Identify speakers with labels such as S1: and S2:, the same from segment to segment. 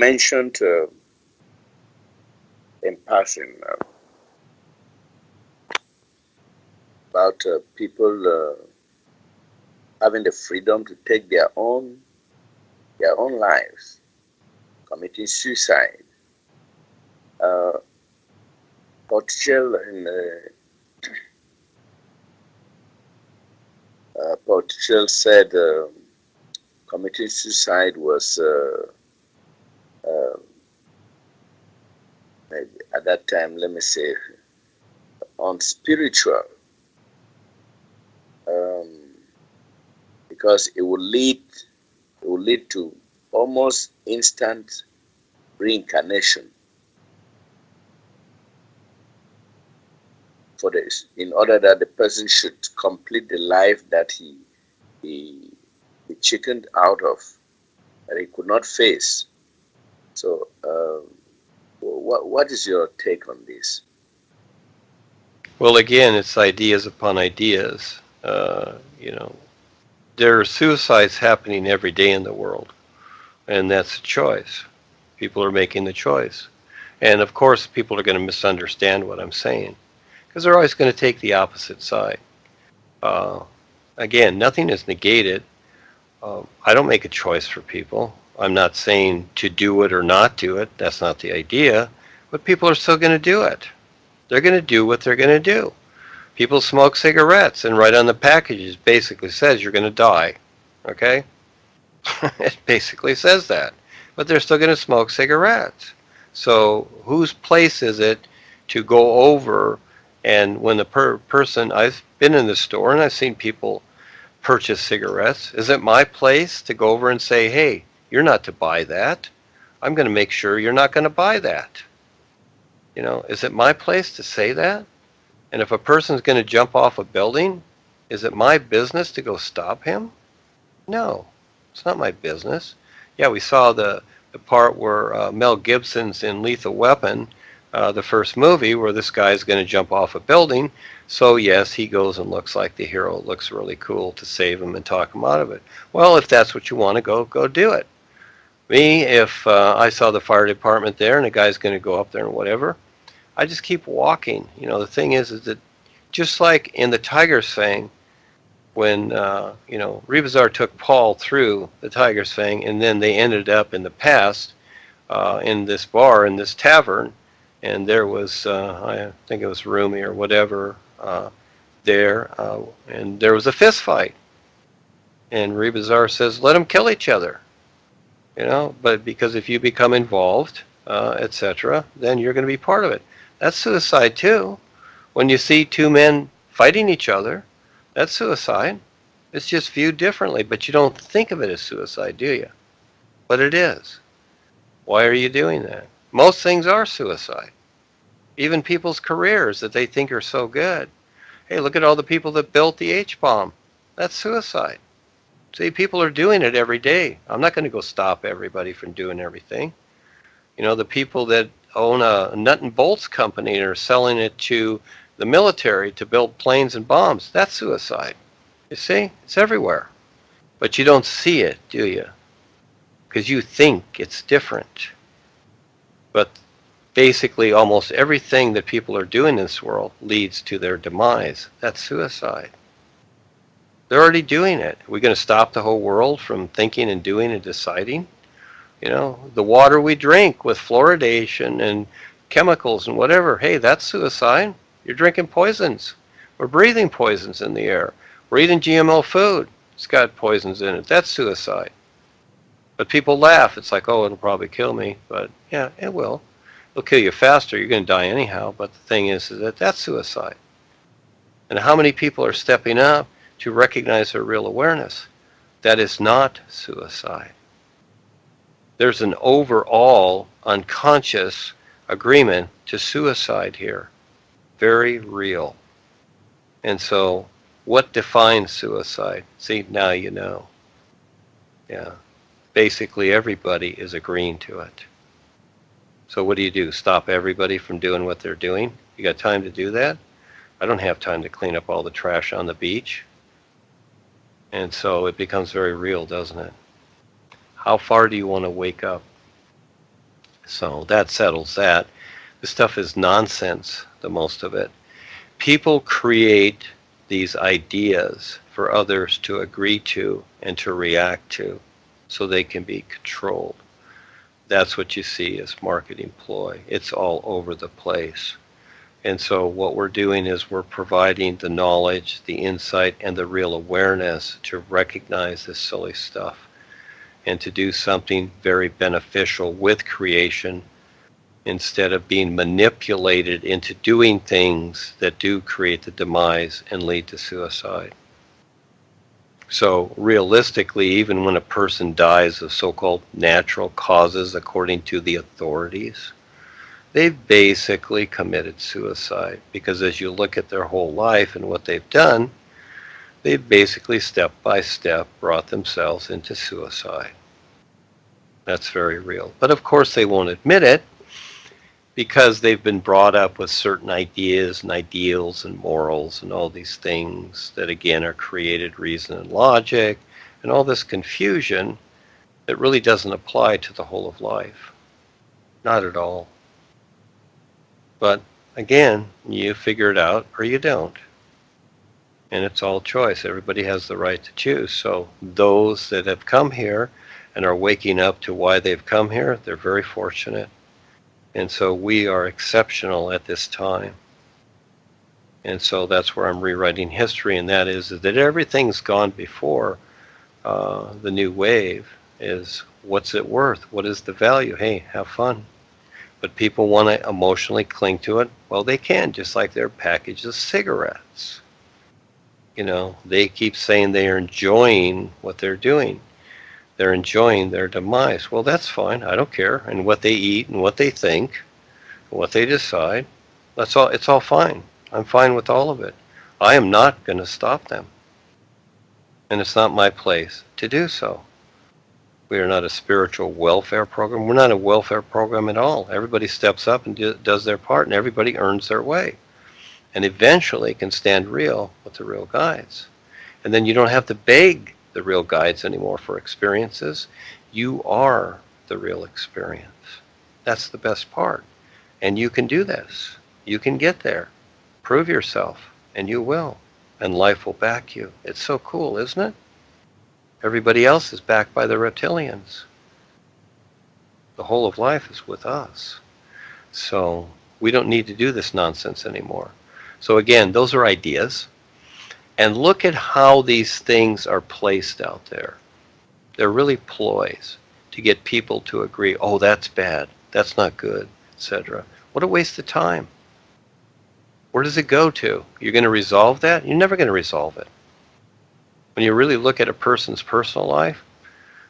S1: mentioned in passing about people having the freedom to take their own lives, committing suicide. Uh, Portugal in Portugal said committing suicide was uh, at that time, let me say, unspiritual, um, because it will lead to almost instant reincarnation for this, in order that the person should complete the life that he, he chickened out of, that he could not face. So, what is your take on this?
S2: Well, again, it's ideas upon ideas. You know, there are suicides happening every day in the world, and that's a choice. People are making the choice. And of course, people are going to misunderstand what I'm saying because they're always going to take the opposite side. Uh, Again, nothing is negated. I don't make a choice for people. I'm not saying to do it or not do it. That's not the idea. But people are still going to do it. They're going to do what they're going to do. People smoke cigarettes, and right on the package it basically says you're going to die. Okay? It basically says that. But they're still going to smoke cigarettes. So whose place is it to go over and when the person, I've been in the store and I've seen people purchase cigarettes, is it my place to go over and say, hey, you're not to buy that? I'm going to make sure you're not going to buy that. You know, is it my place to say that? And if a person's going to jump off a building, is it my business to go stop him? No, it's not my business. Yeah, we saw the part where Mel Gibson's in Lethal Weapon, the first movie, where this guy's going to jump off a building. So yes, he goes and looks like the hero. It looks really cool to save him and talk him out of it. Well, if that's what you want to go do it. Me, if I saw the fire department there and a guy's going to go up there and whatever, I just keep walking. You know, the thing is that just like in the Tiger's Fang, when Rebazar took Paul through the Tiger's Fang, and then they ended up in the past in this bar, in this tavern, and there was I think it was Rumi or whatever there, and there was a fist fight, and Rebazar says, "Let them kill each other," you know. But because if you become involved, etc., then you're going to be part of it. That's suicide too. When you see two men fighting each other, that's suicide. It's just viewed differently, but you don't think of it as suicide, do you? But it is. Why are you doing that? Most things are suicide. Even people's careers that they think are so good. Hey, look at all the people that built the H-bomb. That's suicide. See, people are doing it every day. I'm not going to go stop everybody from doing everything. You know, the people that own a nut and bolts company and are selling it to the military to build planes and bombs, that's suicide. You see, it's everywhere. But you don't see it, do you? Because you think it's different. But basically, almost everything that people are doing in this world leads to their demise. That's suicide. They're already doing it. Are we going to stop the whole world from thinking and doing and deciding? You know, the water we drink with fluoridation and chemicals and whatever, hey, that's suicide. You're drinking poisons. We're breathing poisons in the air. We're eating GMO food. It's got poisons in it. That's suicide. But people laugh. It's like, oh, it'll probably kill me. But yeah, it will. It'll kill you faster. You're going to die anyhow. But the thing is that that's suicide. And how many people are stepping up to recognize their real awareness? That is not suicide. There's an overall unconscious agreement to suicide here. Very real. And so, what defines suicide? See, now you know. Yeah. Basically, everybody is agreeing to it. So, what do? Stop everybody from doing what they're doing? You got time to do that? I don't have time to clean up all the trash on the beach. And so, it becomes very real, doesn't it? How far do you want to wake up? So that settles that. This stuff is nonsense, the most of it. People create these ideas for others to agree to and to react to so they can be controlled. That's what you see as marketing ploy. It's all over the place. And so what we're doing is we're providing the knowledge, the insight, and the real awareness to recognize this silly stuff and to do something very beneficial with creation instead of being manipulated into doing things that do create the demise and lead to suicide. So realistically, even when a person dies of so-called natural causes according to the authorities, they've basically committed suicide because as you look at their whole life and what they've done, they've basically step by step brought themselves into suicide. That's very real. But of course they won't admit it because they've been brought up with certain ideas and ideals and morals and all these things that again are created reason and logic and all this confusion that really doesn't apply to the whole of life. Not at all. But again, you figure it out or you don't. And it's all choice. Everybody has the right to choose. So those that have come here and are waking up to why they've come here, they're very fortunate. And so we are exceptional at this time. And so that's where I'm rewriting history, and that is that everything's gone before the new wave is what's it worth? What is the value? Hey, have fun. But people want to emotionally cling to it. Well, they can, just like their package of cigarettes. You know, they keep saying they are enjoying what they're doing. They're enjoying their demise. Well, that's fine. I don't care. And what they eat and what they think, what they decide, that's all. It's all fine. I'm fine with all of it. I am not going to stop them. And it's not my place to do so. We are not a spiritual welfare program. We're not a welfare program at all. Everybody steps up and does their part, and everybody earns their way. And eventually can stand real with the real guides. And then you don't have to beg the real guides anymore for experiences. You are the real experience. That's the best part. And you can do this. You can get there. Prove yourself, and you will. And life will back you. It's so cool, isn't it? Everybody else is backed by the reptilians. The whole of life is with us. So we don't need to do this nonsense anymore. So again, those are ideas. And look at how these things are placed out there. They're really ploys to get people to agree, oh, that's bad, that's not good, etc. What a waste of time. Where does it go to? You're going to resolve that? You're never going to resolve it. When you really look at a person's personal life,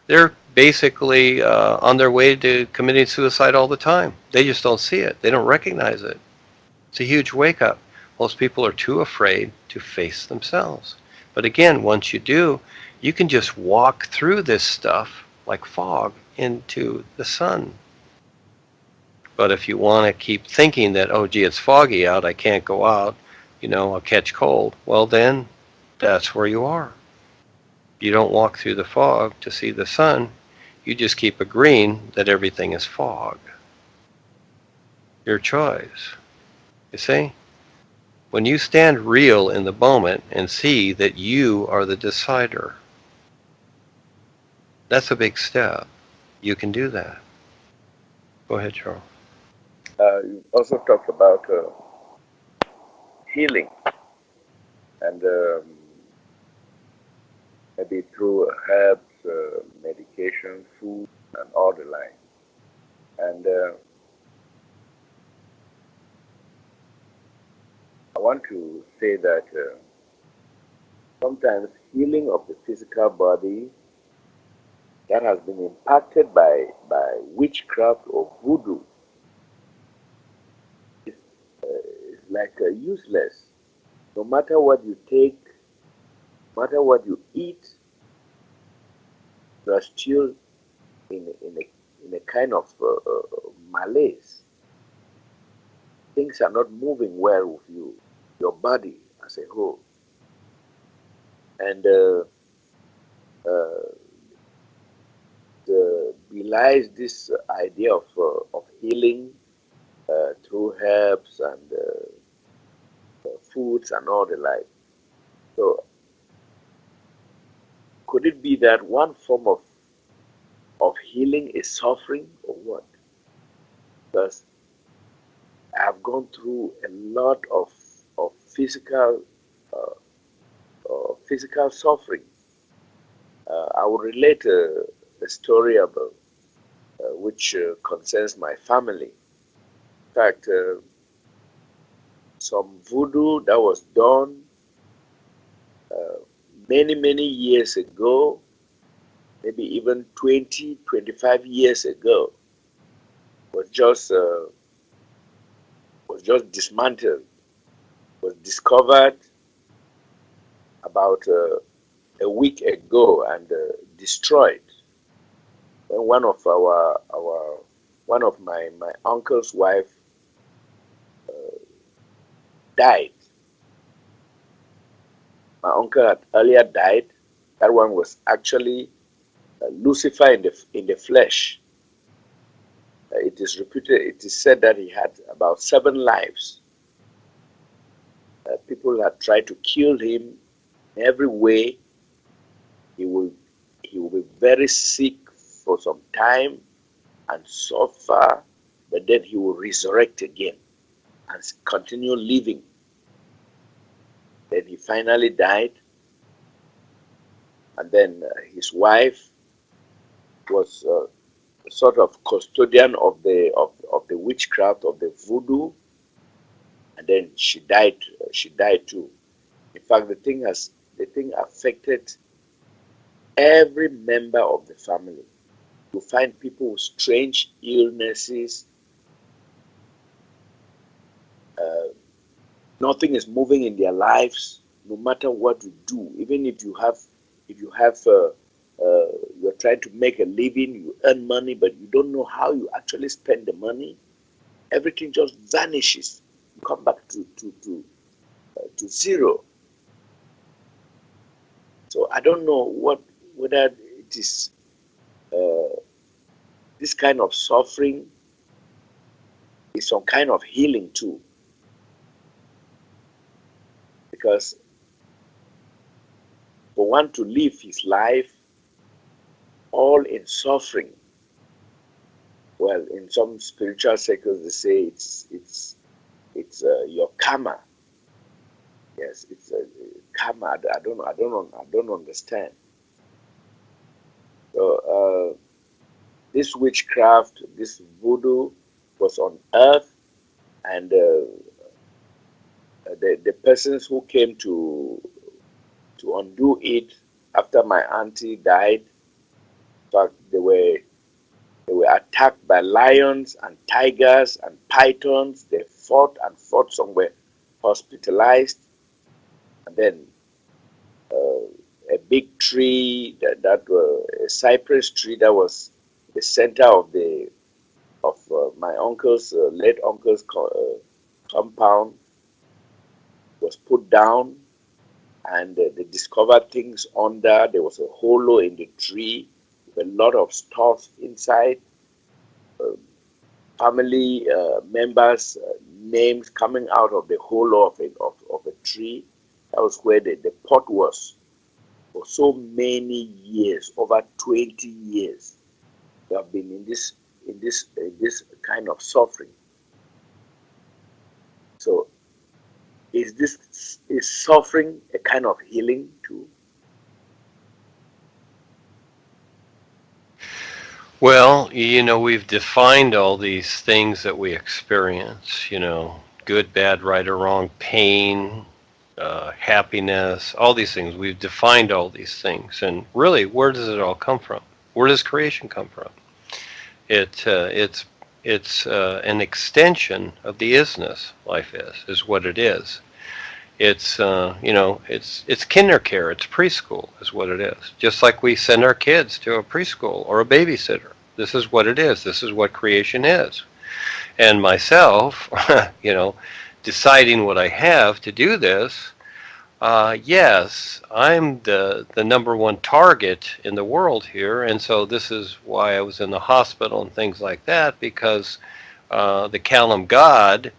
S2: they're basically on their way to committing suicide all the time. They just don't see it. They don't recognize it. It's a huge wake up. Most people are too afraid to face themselves. But again, once you do, you can just walk through this stuff like fog into the sun. But if you want to keep thinking that, oh, gee, it's foggy out, I can't go out, I'll catch cold, well, then that's where you are. You don't walk through the fog to see the sun. You just keep agreeing that everything is fog. Your choice. You see? When you stand real in the moment and see that you are the decider, that's a big step. You can do that. Go ahead, Charles.
S1: You also talked about healing, and maybe through herbs, medication, food, and all the like. And I want to say that sometimes healing of the physical body that has been impacted by witchcraft or voodoo is like useless. No matter what you take, no matter what you eat, you are still in a kind of malaise. Things are not moving well with you, your body as a whole. And the belies this idea of healing through herbs and foods and all the like. So could it be that one form of healing is suffering or what? Because I have gone through a lot of physical suffering. I will relate a story about which concerns my family. In fact, some voodoo that was done many years ago, maybe even 20, 25 years ago, was just dismantled, was discovered about a week ago and destroyed. When one of my uncle's wife died. My uncle had earlier died. That one was actually Lucifer in the flesh. It is said that he had about 7 lives. People had tried to kill him in every way. He will be very sick for some time and suffer, but then he will resurrect again and continue living. Then he finally died, and then his wife was sort of custodian of the witchcraft, of the voodoo, and then she died. She died too. In fact, the thing affected every member of the family. You find people with strange illnesses. Nothing is moving in their lives, no matter what you do. Even if you're trying to make a living, you earn money, but you don't know how you actually spend the money. Everything just vanishes. You come back to zero. So I don't know whether it is this kind of suffering is some kind of healing too. Because for one to live his life all in suffering, well, in some spiritual circles they say it's your karma. Yes, it's a karma. I don't understand. So this witchcraft, this voodoo, was on earth, and the persons who came to undo it after my auntie died, in fact, they were attacked by lions and tigers and pythons. They fought and fought. Some were hospitalized, and then a big tree a cypress tree that was the center of my late uncle's compound was put down, and they discovered things under. There was a hollow in the tree with a lot of stuff inside. Family members' names coming out of the hollow of a tree. That was where the pot was. For so many years, over 20 years, we have been in this kind of suffering. So, is suffering a kind of healing too?
S2: Well, we've defined all these things that we experience, good, bad, right or wrong, pain, happiness, all these things. We've defined all these things. And really, where does it all come from? Where does creation come from? It's an extension of the isness. Life is what it is. It's it's kindercare, it's preschool is what it is. Just like we send our kids to a preschool or a babysitter. This is what it is. This is what creation is. And myself, deciding what I have to do this, Yes, I'm the number one target in the world here, and so this is why I was in the hospital and things like that, because the Kalam God,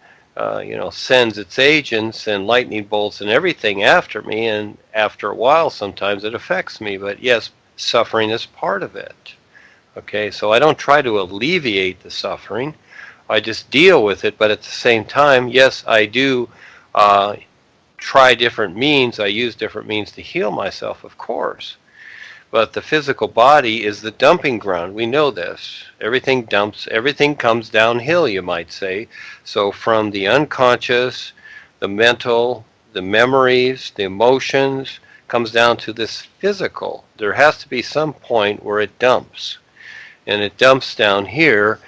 S2: sends its agents and lightning bolts and everything after me, and after a while, sometimes it affects me. But yes, suffering is part of it. Okay, so I don't try to alleviate the suffering. I just deal with it, but at the same time, yes, I do uh, try different means. I use different means to heal myself, of course. But the physical body is the dumping ground. We know this. Everything dumps, everything comes downhill, you might say. So from the unconscious, the mental, the memories, the emotions, comes down to this physical. There has to be some point where it dumps. And it dumps down here,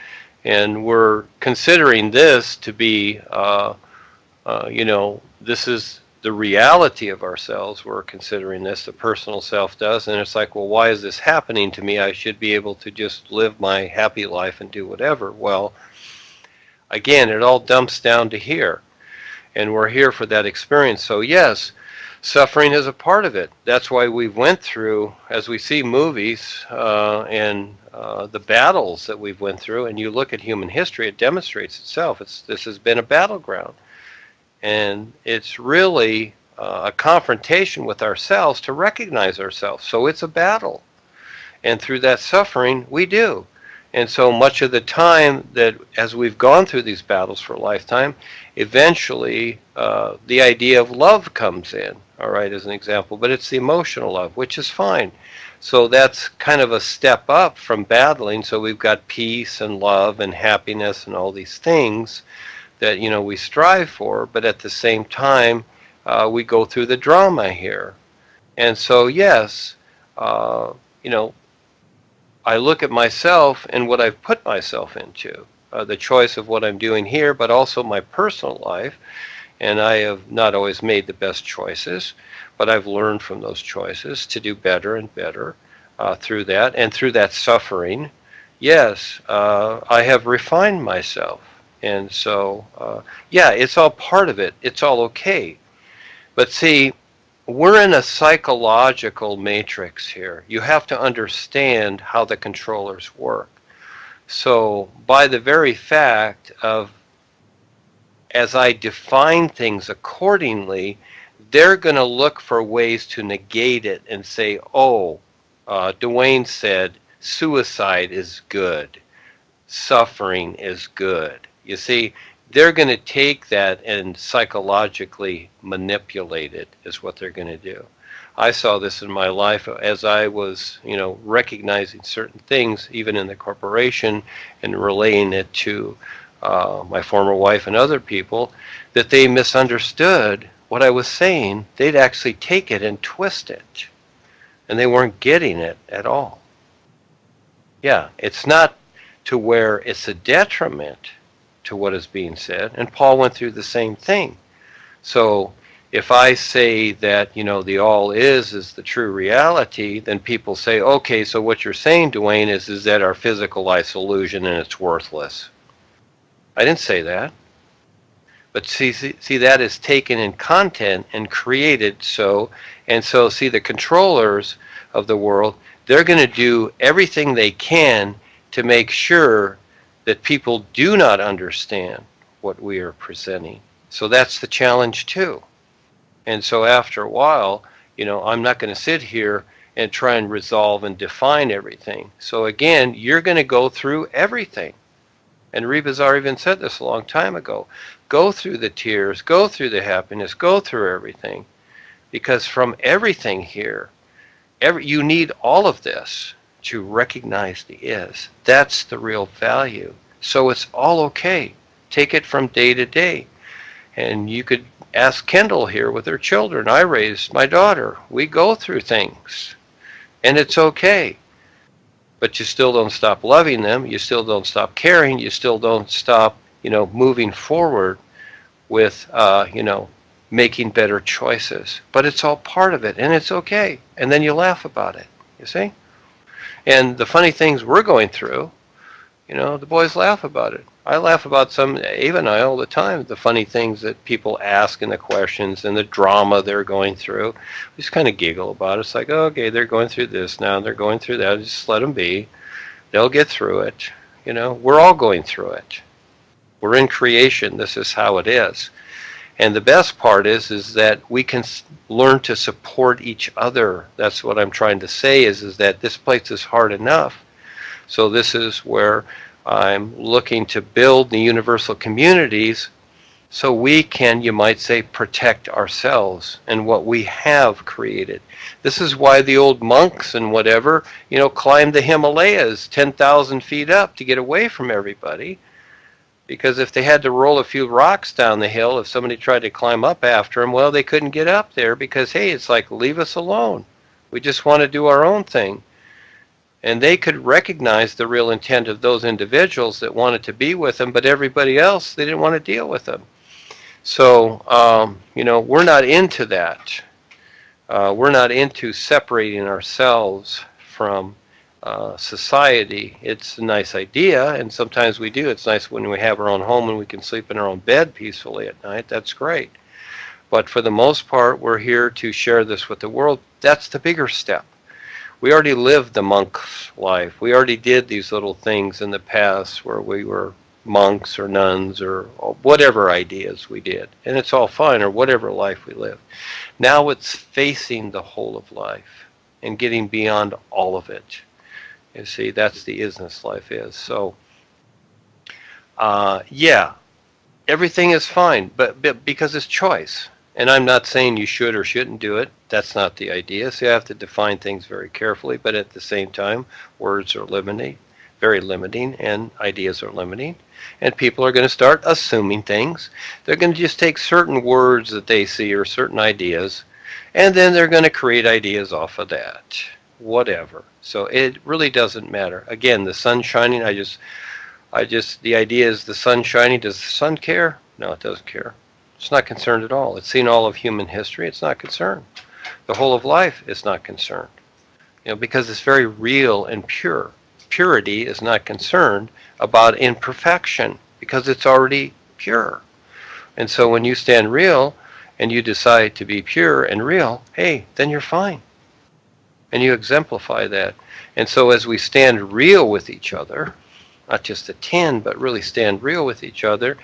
S2: and we're considering this to be, this is the reality of ourselves. We're considering this, the personal self does, and it's like, well, why is this happening to me? I should be able to just live my happy life and do whatever. Well, again, it all dumps down to here, and we're here for that experience. So yes, suffering is a part of it. That's why we went through, as we see movies and the battles that we've went through, and you look at human history, it demonstrates itself. This has been a battleground. And it's really a confrontation with ourselves to recognize ourselves. So it's a battle. And through that suffering, we do. And so much of the time that as we've gone through these battles for a lifetime, eventually the idea of love comes in, all right, as an example. But it's the emotional love, which is fine. So that's kind of a step up from battling. So we've got peace and love and happiness and all these things that we strive for, but at the same time we go through the drama here. And so yes, I look at myself and what I've put myself into, the choice of what I'm doing here, but also my personal life. And I have not always made the best choices, but I've learned from those choices to do better and better through that. And through that suffering, yes, I have refined myself. And so, it's all part of it. It's all okay. But see, we're in a psychological matrix here. You have to understand how the controllers work. So, by the very fact of, as I define things accordingly, they're going to look for ways to negate it and say, oh, Duane said suicide is good, suffering is good. You see, they're going to take that and psychologically manipulate it is what they're going to do. I saw this in my life as I was, recognizing certain things, even in the corporation, and relaying it to my former wife and other people, that they misunderstood what I was saying. They'd actually take it and twist it, and they weren't getting it at all. Yeah, it's not to where it's a detriment to what is being said. And Paul went through the same thing. So if I say that, the all is the true reality, then people say, okay, so what you're saying, Duane, is that our physical life's illusion and it's worthless. I didn't say that. But see, that is taken in content and created so. And so, see, the controllers of the world, they're going to do everything they can to make sure that people do not understand what we are presenting. So that's the challenge too. And so after a while, I'm not going to sit here and try and resolve and define everything. So again, you're going to go through everything. And Rebazar even said this a long time ago. Go through the tears, go through the happiness, go through everything. Because from everything here, you need all of this to recognize the is. That's the real value. So it's all okay. Take it from day to day. And you could ask Kendall here with her children. I raised my daughter. We go through things. And it's okay. But you still don't stop loving them. You still don't stop caring. You still don't stop, moving forward with, making better choices. But it's all part of it. And it's okay. And then you laugh about it. You see? And the funny things we're going through, The boys laugh about it. I laugh about Ava and I all the time, the funny things that people ask and the questions and the drama they're going through. We just kind of giggle about it. It's like, oh, okay, they're going through this now, they're going through that. Just let them be. They'll get through it. We're all going through it. We're in creation. This is how it is. And the best part is that we can learn to support each other. That's what I'm trying to say is that this place is hard enough. So this is where I'm looking to build the universal communities so we can, you might say, protect ourselves and what we have created. This is why the old monks and whatever, climbed the Himalayas 10,000 feet up to get away from everybody. Because if they had to roll a few rocks down the hill, if somebody tried to climb up after them, well, they couldn't get up there because, hey, it's like, leave us alone. We just want to do our own thing. And they could recognize the real intent of those individuals that wanted to be with them, but everybody else, they didn't want to deal with them. So, we're not into that. We're not into separating ourselves from society. It's a nice idea, and sometimes we do. It's nice when we have our own home and we can sleep in our own bed peacefully at night. That's great. But for the most part, we're here to share this with the world. That's the bigger step. We already lived the monk's life. We already did these little things in the past where we were monks or nuns or whatever ideas we did. And it's all fine, or whatever life we live. Now it's facing the whole of life and getting beyond all of it. You see, that's the isness life is. So, everything is fine, but because it's choice. And I'm not saying you should or shouldn't do it. That's not the idea. So you have to define things very carefully, but at the same time, words are limiting, very limiting, and ideas are limiting. And people are going to start assuming things. They're going to just take certain words that they see or certain ideas, and then they're going to create ideas off of that. Whatever. So it really doesn't matter. Again, the sun shining, the idea is the sun shining. Does the sun care? No, it doesn't care. It's not concerned at all. It's seen all of human history. It's not concerned. The whole of life is not concerned. Because it's very real and pure. Purity is not concerned about imperfection because it's already pure. And so when you stand real and you decide to be pure and real, hey, then you're fine. And you exemplify that. And so as we stand real with each other, not just attend, but really stand real with each other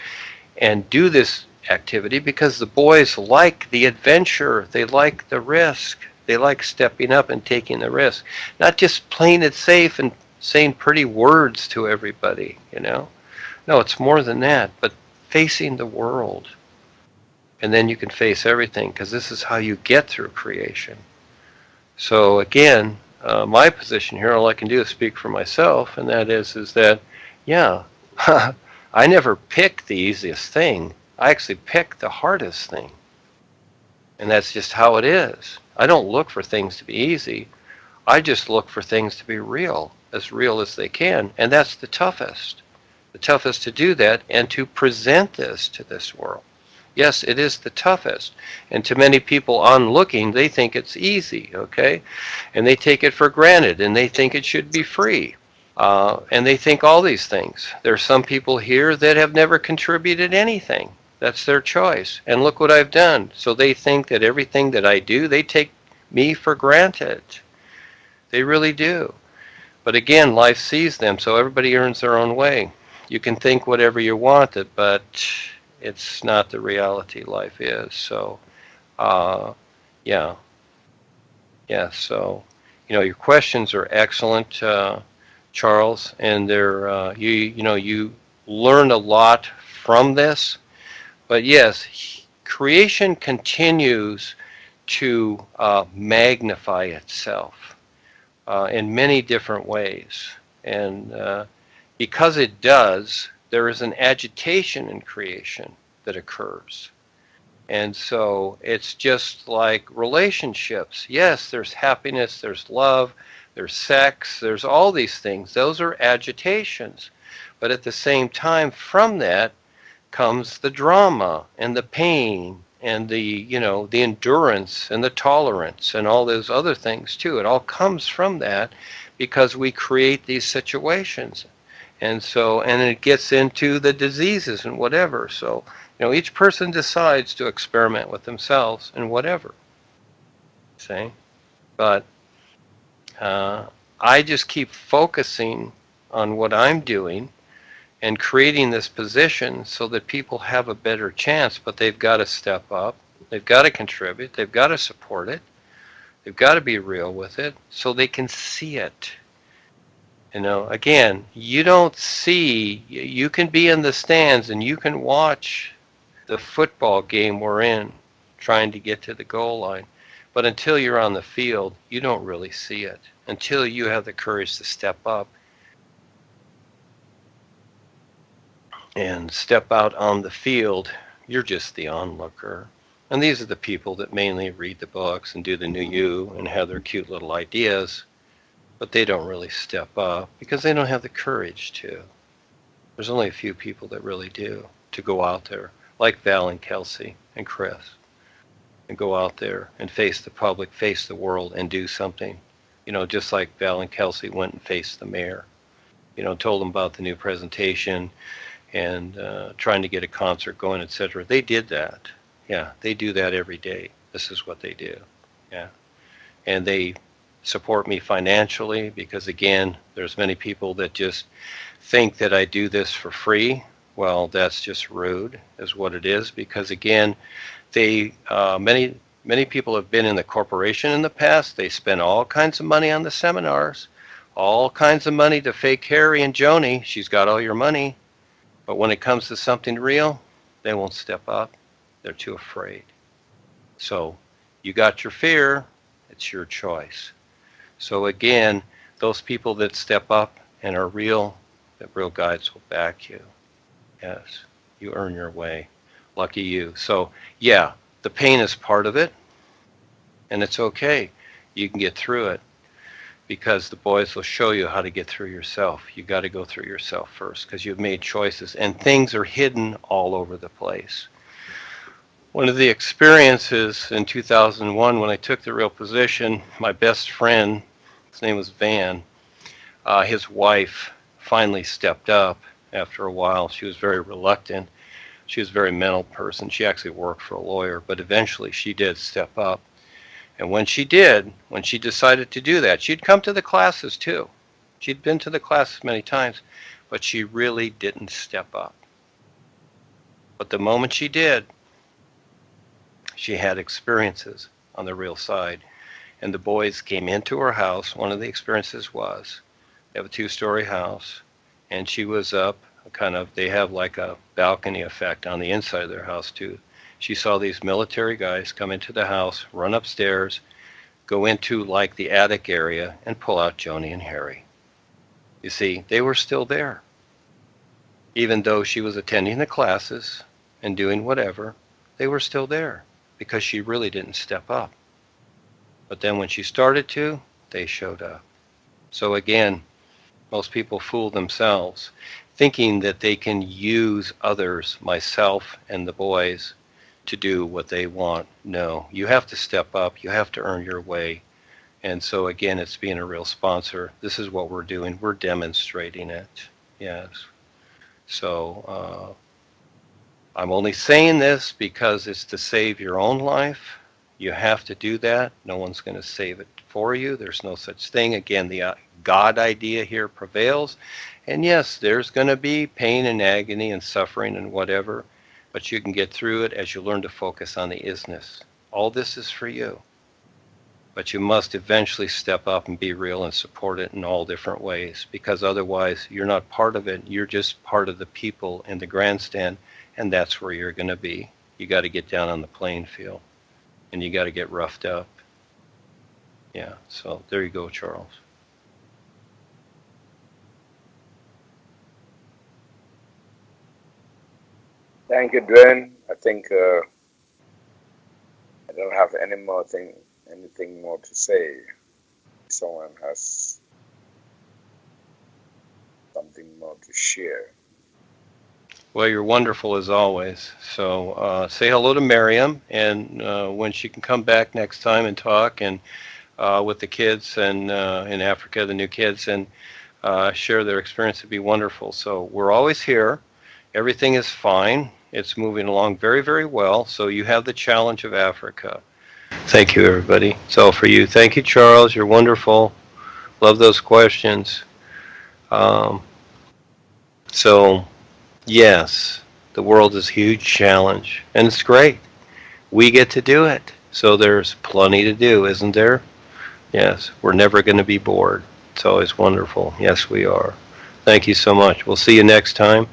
S2: and do this activity, because the boys like the adventure, they like the risk, they like stepping up and taking the risk, not just playing it safe and saying pretty words to everybody, No, it's more than that, but facing the world. And then you can face everything, because this is how you get through creation. So again, my position here, all I can do is speak for myself, and that is that, I never pick the easiest thing. I actually pick the hardest thing. And that's just how it is. I don't look for things to be easy. I just look for things to be real as they can. And that's the toughest. The toughest to do that and to present this to this world. Yes, it is the toughest. And to many people onlooking, they think it's easy, okay? And they take it for granted, and they think it should be free. And they think all these things. There are some people here that have never contributed anything. That's their choice. And look what I've done. So they think that everything that I do, they take me for granted. They really do. But again, life sees them, so everybody earns their own way. You can think whatever you want, but it's not the reality life is. So, so, your questions are excellent, Charles, and they're, you learn a lot from this. But yes, creation continues to magnify itself in many different ways. And because it does, there is an agitation in creation that occurs. And so it's just like relationships. Yes, there's happiness, there's love, there's sex, there's all these things. Those are agitations. But at the same time, from that comes the drama and the pain and the endurance and the tolerance and all those other things too. It all comes from that because we create these situations. And so, and it gets into the diseases and whatever. So, each person decides to experiment with themselves and whatever. See? But uh, I just keep focusing on what I'm doing and creating this position so that people have a better chance, but they've got to step up. They've got to contribute. They've got to support it. They've got to be real with it so they can see it. Again, you don't see, you can be in the stands and you can watch the football game we're in trying to get to the goal line. But until you're on the field, you don't really see it. Until you have the courage to step up and step out on the field, you're just the onlooker. And these are the people that mainly read the books and do the new you and have their cute little ideas, but they don't really step up because they don't have the courage to. There's only a few people that really do, to go out there, like Val and Kelsey and Chris, and go out there and face the public, face the world, and do something. Just like Val and Kelsey went and faced the mayor, told them about the new presentation and trying to get a concert going, etc. They did that. Yeah, they do that every day. This is what they do. Yeah. And they support me financially because, again, there's many people that just think that I do this for free. Well, that's just rude, is what it is, because, again, they many people have been in the corporation in the past. They spend all kinds of money on the seminars, all kinds of money to fake Harry and Joni. She's got all your money. But when it comes to something real, they won't step up. They're too afraid. So you got your fear. It's your choice. So again, those people that step up and are real, that real guides will back you. Yes, you earn your way. Lucky you. So yeah, the pain is part of it, and it's okay. You can get through it because the boys will show you how to get through yourself. You got to go through yourself first because you've made choices, and things are hidden all over the place. One of the experiences in 2001 when I took the real position, my best friend, his name was Van, his wife finally stepped up after a while. She was very reluctant. She was a very mental person. She actually worked for a lawyer, but eventually she did step up. And when she did, when she decided to do that, she'd come to the classes too. She'd been to the classes many times, but she really didn't step up. But the moment she did, she had experiences on the real side. And the boys came into her house. One of the experiences was, they have a 2-story house, and she was up they have like a balcony effect on the inside of their house too. She saw these military guys come into the house, run upstairs, go into like the attic area and pull out Joni and Harry. You see, they were still there. Even though she was attending the classes and doing whatever, they were still there because she really didn't step up. But then when she started to, they showed up. So again, most people fool themselves thinking that they can use others, myself and the boys, to do what they want. No, you have to step up. You have to earn your way. And so again, it's being a real sponsor. This is what we're doing. We're demonstrating it. Yes. So I'm only saying this because it's to save your own life. You have to do that. No one's going to save it for you. There's no such thing. Again, the God idea here prevails. And yes, there's going to be pain and agony and suffering and whatever, but you can get through it as you learn to focus on the isness. All this is for you. But you must eventually step up and be real and support it in all different ways, because otherwise you're not part of it. You're just part of the people in the grandstand, and that's where you're going to be. You got to get down on the playing field, and you got to get roughed up. Yeah, so there you go, Charles.
S1: Thank you, Duane. I think I don't have anything more to say. Someone has something more to share.
S2: Well, you're wonderful as always. So say hello to Miriam, and when she can come back next time and talk, and with the kids and in Africa, the new kids, and share their experience. It'd be wonderful. So we're always here. Everything is fine. It's moving along very, very well. So you have the challenge of Africa. Thank you, everybody. It's all for you. Thank you, Charles. You're wonderful. Love those questions. Um, so, yes, the world is a huge challenge, and it's great. We get to do it. So there's plenty to do, isn't there? Yes, we're never going to be bored. It's always wonderful. Yes, we are. Thank you so much. We'll see you next time.